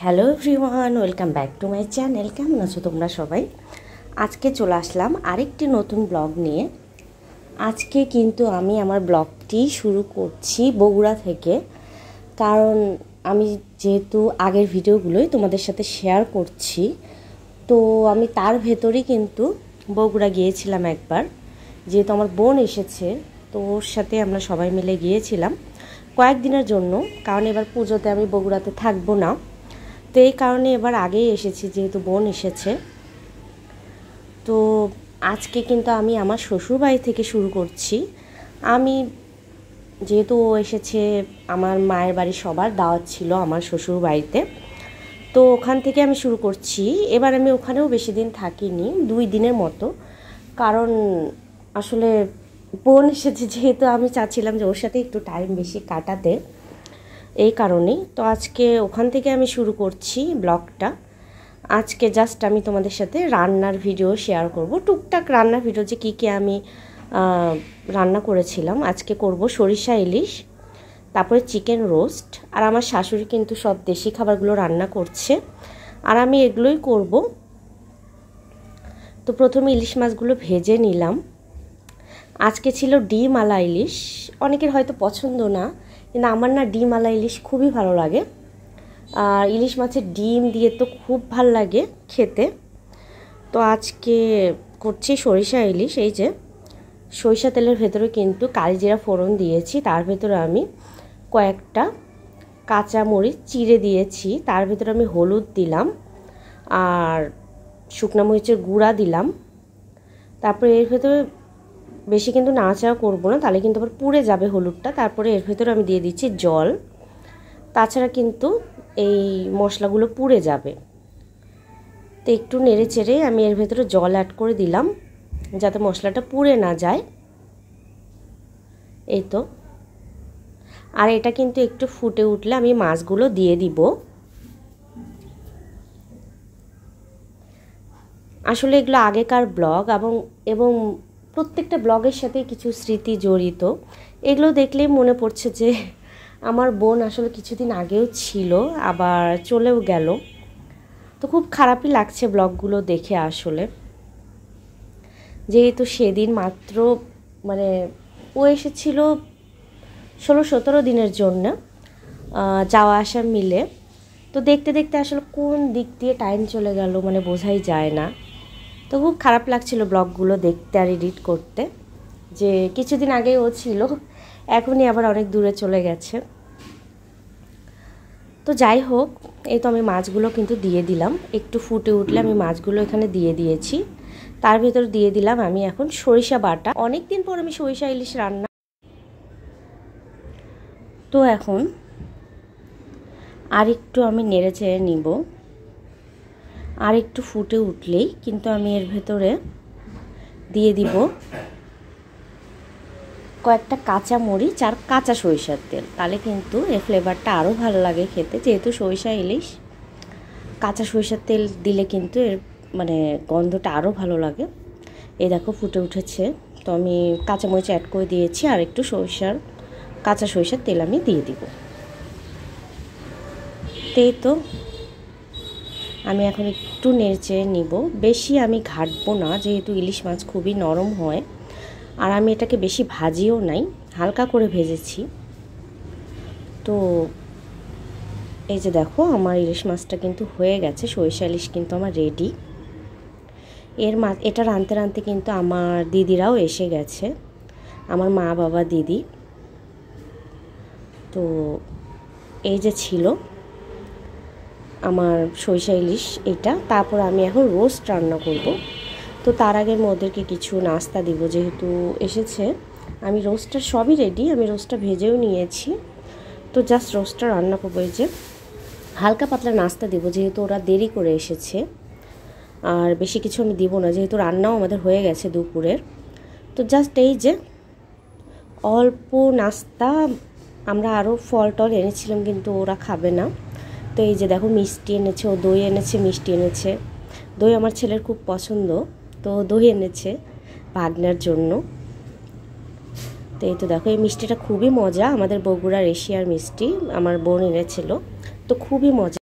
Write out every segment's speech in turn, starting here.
Hello everyone, welcome back to my channel. কেমন আছো তোমরা সবাই? আজকে চলে আসলাম আরেকটি নতুন ব্লগ নিয়ে। আজকে কিন্তু আমি আমার ব্লগটি শুরু করছি বগুড়া থেকে, কারণ আমি যেহেতু আগের ভিডিওগুলোই তোমাদের সাথে শেয়ার করছি, তো আমি তার ভেতরেই কিন্তু বগুড়া গিয়েছিলাম একবার। যেহেতু আমার বোন এসেছে, তো ওর সাথে আমরা সবাই মিলে গিয়েছিলাম কয়েকদিনের জন্য, কারণ এবার পুজোতে আমি বগুড়াতে থাকবো না। তো এই কারণে এবার আগেই এসেছি, যেহেতু বোন এসেছে। তো আজকে কিন্তু আমি আমার শ্বশুরবাড়ি থেকে শুরু করছি। আমি যেহেতু ও এসেছে, আমার মায়ের বাড়ি সবার দাওয়াত ছিল আমার শ্বশুর বাড়িতে, তো ওখান থেকে আমি শুরু করছি। এবার আমি ওখানেও বেশি দিন থাকিনি, 2 দিনের মতো, কারণ আসলে বোন এসেছে যেহেতু আমি চাচ্ছিলাম যে ওর সাথে একটু টাইম বেশি কাটাতে, এই কারণেই। তো আজকে ওখান থেকে আমি শুরু করছি ব্লগটা। আজকে জাস্ট আমি তোমাদের সাথে রান্নার ভিডিও শেয়ার করব, টুকটাক রান্নার ভিডিও, যে কী আমি রান্না করেছিলাম। আজকে করব সরিষা ইলিশ, তারপরে চিকেন রোস্ট। আর আমার শাশুড়ি কিন্তু সব দেশি খাবারগুলো রান্না করছে, আর আমি এগুলোই করব। তো প্রথমে ইলিশ মাছগুলো ভেজে নিলাম। আজকে ছিল ডিম আলা ইলিশ। অনেকের হয়তো পছন্দ না, কিন্তু আমার না ডিম আলা ইলিশ খুবই ভালো লাগে। আর ইলিশ মাছের ডিম দিয়ে তো খুব ভাল লাগে খেতে। তো আজকে করছি সরিষা ইলিশ। এই যে সরিষা তেলের ভেতরে কিন্তু কালিজিরা ফোড়ন দিয়েছি, তার ভেতরে আমি কয়েকটা কাঁচা মরিচ চিড়ে দিয়েছি, তার ভেতরে আমি হলুদ দিলাম আর শুকনো মরিচের গুঁড়া দিলাম। তারপরে এর ভেতরে বেশি কিন্তু নাড়াচাড়া করবো না, তাহলে কিন্তু আবার পুড়ে যাবে হলুদটা। তারপরে এর ভেতরে আমি দিয়ে দিচ্ছি জল, তাছাড়া কিন্তু এই মশলাগুলো পুড়ে যাবে। তো একটু নেড়ে চেড়ে আমি এর ভেতরে জল অ্যাড করে দিলাম, যাতে মশলাটা পুড়ে না যায়। এই তো। আর এটা কিন্তু একটু ফুটে উঠলে আমি মাছগুলো দিয়ে দিব। আসলে এগুলো আগেকার ব্লগ, এবং প্রত্যেকটা ব্লগের সাথে কিছু স্মৃতি জড়িত। এগুলো দেখলেই মনে পড়ছে যে আমার বোন আসলে কিছুদিন আগেও ছিল, আবার চলেও গেল। তো খুব খারাপই লাগছে ব্লগগুলো দেখে আসলে, যেহেতু সেদিন মাত্র মানে ও এসেছিল 16-17 দিনের জন্য, যাওয়া আসা মিলে। তো দেখতে দেখতে আসলে কোন দিক দিয়ে টাইম চলে গেল মানে বোঝাই যায় না। তো খুব খারাপ লাগছিল ব্লগগুলো দেখতে আর এডিট করতে, যে কিছুদিন আগেই ও ছিল, এখনই আবার অনেক দূরে চলে গেছে। তো যাই হোক, এই তো আমি মাছগুলো কিন্তু দিয়ে দিলাম। একটু ফুটে উঠলে আমি মাছগুলো এখানে দিয়ে দিয়েছি। তার ভেতর দিয়ে দিলাম আমি এখন সরিষা বাটা। অনেক দিন পর আমি সরিষা ইলিশ রান্না। তো এখন আর একটু আমি নেড়ে চেড়ে নিব। আর একটু ফুটে উঠলেই কিন্তু আমি এর ভেতরে দিয়ে দিব কয়েকটা কাঁচা মরিচ আর কাঁচা সরিষার তেল, তাহলে কিন্তু এর ফ্লেভারটা আরও ভালো লাগে খেতে। যেহেতু সরিষা ইলিশ, কাঁচা সরিষার তেল দিলে কিন্তু এর মানে গন্ধটা আরও ভালো লাগে। এই দেখো ফুটে উঠেছে, তো আমি কাঁচা মরিচ অ্যাড করে দিয়েছি, আর একটু কাঁচা সরিষার তেল আমি দিয়ে দিব। তো আমি এখন একটু নেড়ে নিব। বেশি আমি ঘাটবো না, যেহেতু ইলিশ মাছ খুবই নরম হয়, আর আমি এটাকে বেশি ভাজিও নাই, হালকা করে ভেজেছি। তো এই যে দেখো আমার ইলিশ মাছটা কিন্তু হয়ে গেছে, সরিষা ইলিশ কিন্তু আমার রেডি। এটা রাঁধতে রাঁধতে কিন্তু আমার দিদিরাও এসে গেছে, আমার মা বাবা দিদি। তো এই যে ছিল আমার সরিষা ইলিশ এটা। তারপর আমি এখন রোস্ট রান্না করব। তো তার আগে ওদেরকে কিছু নাস্তা দিব, যেহেতু এসেছে। আমি রোস্টটা সবই রেডি, আমি রোস্টটা ভেজেও নিয়েছি। তো জাস্ট রোস্টটা রান্না করবো। এই যে হালকা পাতলা নাস্তা দিব, যেহেতু ওরা দেরি করে এসেছে। আর বেশি কিছু আমি দিব না, যেহেতু রান্নাও আমাদের হয়ে গেছে দুপুরের। তো জাস্ট এই যে অল্প নাস্তা। আমরা আরও ফল টল এনেছিলাম, কিন্তু ওরা খাবে না। তো এই যে দেখো মিষ্টি এনেছে, ও দই এনেছে, মিষ্টি এনেছে। দই আমার ছেলের খুব পছন্দ, তো দই এনেছে ভাগনার জন্য। তো এই তো দেখো, এই মিষ্টিটা খুবই মজা, আমাদের বগুড়ার এশিয়ার মিষ্টি, আমার বোন এনেছিল, তো খুবই মজা।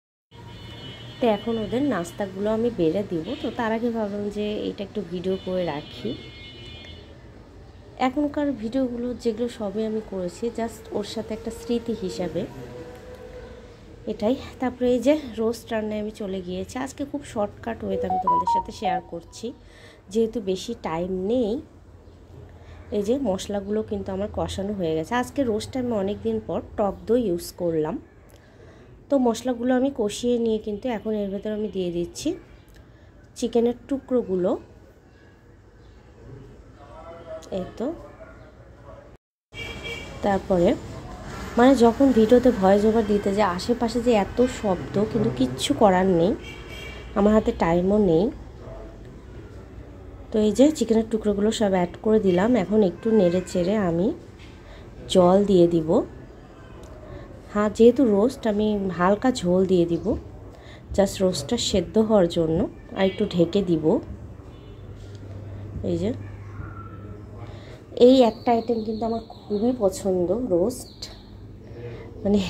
তো এখন ওদের নাস্তাগুলো আমি বেড়ে দিব। তো তার আগে ভাবলাম যে এটা একটু ভিডিও করে রাখি। এখনকার ভিডিওগুলো যেগুলো সবই আমি করেছি জাস্ট ওর সাথে একটা স্মৃতি হিসাবে, এটাই। তারপরে এই যে রোস্ট রান্নায় আমি চলে গিয়েছি। আজকে খুব শর্টকাট ওয়েতে আমি তোমাদের সাথে শেয়ার করছি, যেহেতু বেশি টাইম নেই। এই যে মশলাগুলো কিন্তু আমার কষানো হয়ে গেছে। আজকে রোস্টে আমি অনেক দিন পর টক দই ইউজ করলাম। তো মশলাগুলো আমি কষিয়ে নিয়ে কিন্তু এখন এর ভেতরে আমি দিয়ে দিচ্ছি চিকেনের টুকরোগুলো। এই তো, তারপরে মানে যখন ভিডিওতে ভয়েস ওভার দিতে যে আশেপাশে যে এত শব্দ, কিন্তু কিচ্ছু করার নেই, আমার হাতে টাইমও নেই। তো এই যে চিকেনের টুকরোগুলো সব অ্যাড করে দিলাম। এখন একটু নেড়ে চেড়ে আমি জল দিয়ে দিব। হ্যাঁ, যেহেতু রোস্ট আমি হালকা ঝোল দিয়ে দিব, জাস্ট রোস্টটা সেদ্ধ হওয়ার জন্য, আর একটু ঢেকে দিব। এই যে এই একটা আইটেম কিন্তু আমার খুবই পছন্দ, রোস্ট। মানে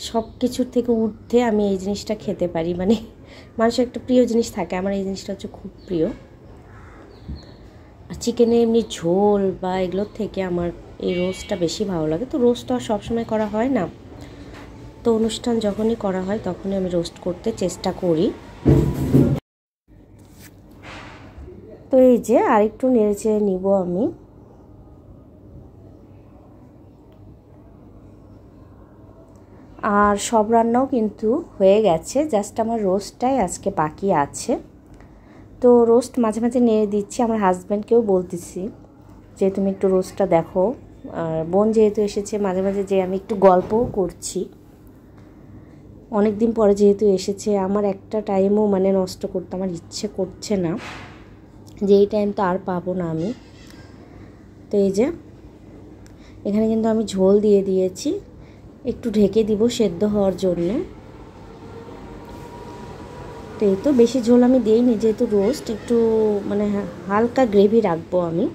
সব কিছুর থেকে ঊর্ধ্বে আমি এই জিনিসটা খেতে পারি। মানে মানুষের একটা প্রিয় জিনিস থাকে, আমার এই জিনিসটা হচ্ছে খুব প্রিয়। আর চিকেনের এমনি ঝোল বা এগুলোর থেকে আমার এই রোস্টটা বেশি ভালো লাগে। তো রোস্ট তো আর সবসময় করা হয় না, তো অনুষ্ঠান যখনই করা হয় তখনই আমি রোস্ট করতে চেষ্টা করি। তো এই যে আরেকটু নেড়েচেড়ে নিব আমি। আর সব রান্নাও কিন্তু হয়ে গেছে, জাস্ট আমার রোস্টটাই আজকে বাকি আছে। তো রোস্ট মাঝে মাঝে নেড়ে দিচ্ছি, আমার হাজব্যান্ডকেও বলতেছি যে তুমি একটু রোস্টটা দেখো। আর বোন যেহেতু এসেছে, মাঝে মাঝে যে আমি একটু গল্পও করছি। অনেক দিন পরে যেহেতু এসেছে, আমার একটা টাইমও মানে নষ্ট করতে আমার ইচ্ছে করছে না, যে এই টাইম তো আর পাবো না আমি। তো এই যে এখানে কিন্তু আমি ঝোল দিয়ে দিয়েছি, একটু ঢেকে দিব সেদ্ধ হওয়ার জন্য। তো এই তো বেশি ঝোল আমি দিইনি, যেহেতু রোস্ট একটু মানে হালকা গ্রেভি রাখবো আমি।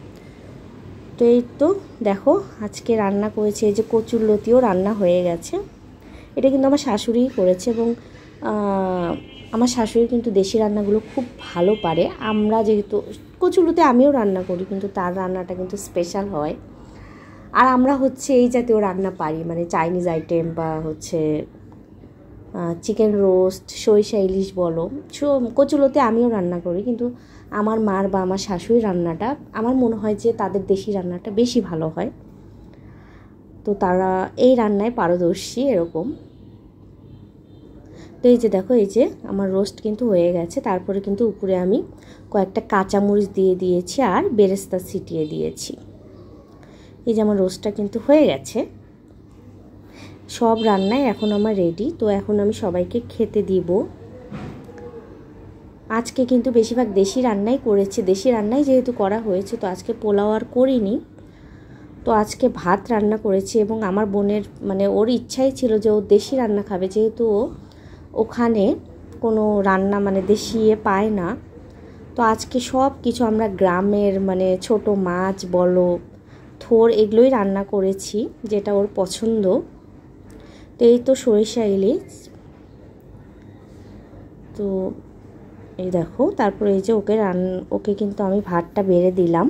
তো এই তো দেখো আজকে রান্না করেছি, এই যে কচুরলতিও রান্না হয়ে গেছে। এটা কিন্তু আমার শাশুড়িই করেছে, এবং আমার শাশুড়ি কিন্তু দেশি রান্নাগুলো খুব ভালো পারে। আমরা যেহেতু কচুরলতি আমিও রান্না করি, কিন্তু তার রান্নাটা কিন্তু স্পেশাল হয়। আর আমরা হচ্ছে এই জাতীয় রান্না পারি, মানে চাইনিজ আইটেম বা হচ্ছে চিকেন রোস্ট, সরিষা ইলিশ বলো, কচুরলতি আমিও রান্না করি, কিন্তু আমার মার বা আমার শাশুড়ির রান্নাটা আমার মনে হয় যে তাদের দেশি রান্নাটা বেশি ভালো হয়। তো তারা এই রান্নায় পারদর্শী এরকম। তো এই যে দেখো, এই যে আমার রোস্ট কিন্তু হয়ে গেছে। তারপরে কিন্তু উপরে আমি কয়েকটা কাঁচামরিচ দিয়ে দিয়েছি আর বেরেস্তা ছিটিয়ে দিয়েছি। এই যে আমার রোস্টটা কিন্তু হয়ে গেছে। সব রান্নায় এখন আমার রেডি। তো এখন আমি সবাইকে খেতে দিব। আজকে কিন্তু বেশিরভাগ দেশি রান্নাই করেছি, দেশি রান্নাই যেহেতু করা হয়েছে, তো আজকে পোলাও আর করিনি। তো আজকে ভাত রান্না করেছি, এবং আমার বোনের মানে ওর ইচ্ছাই ছিল যে ও দেশি রান্না খাবে, যেহেতু ওখানে কোনো রান্না মানে দেশি পায় না। তো আজকে সব কিছু আমরা গ্রামের মানে ছোট মাছ বলো, থোর, এগুলোই রান্না করেছি, যেটা ওর পছন্দ। তো এই তো সরিষা ইলিশ। তো এই দেখো, তারপরে এই যে ওকে কিন্তু আমি ভাতটা বেড়ে দিলাম।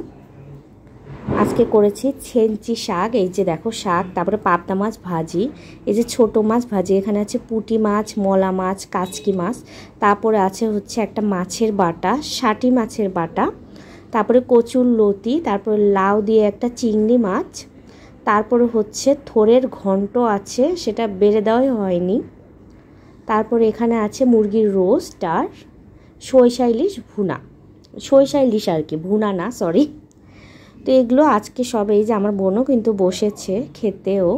আজকে করেছি ছেঞ্চি শাক, এই যে দেখো শাক, তারপরে পাবদা মাছ ভাজি, এই যে ছোট মাছ ভাজি, এখানে আছে পুঁটি মাছ, মলা মাছ, কাচকি মাছ, তারপরে আছে হচ্ছে একটা মাছের বাটা, শাটি মাছের বাটা, তারপরে কচুরলতি, তারপরে লাউ দিয়ে একটা চিংড়ি মাছ, তারপরে হচ্ছে থোড়ের ঘন্ট আছে, সেটা বেড়ে দেওয়াই হয়নি। তারপরে এখানে আছে মুরগির রোস্ট আর সরিষা ইলিশ ভুনা, সরিষা ইলিশ আর কি, ভুনা না, সরি। তো এগুলো আজকে সব, এই যে আমার বোনও কিন্তু বসেছে খেতেও।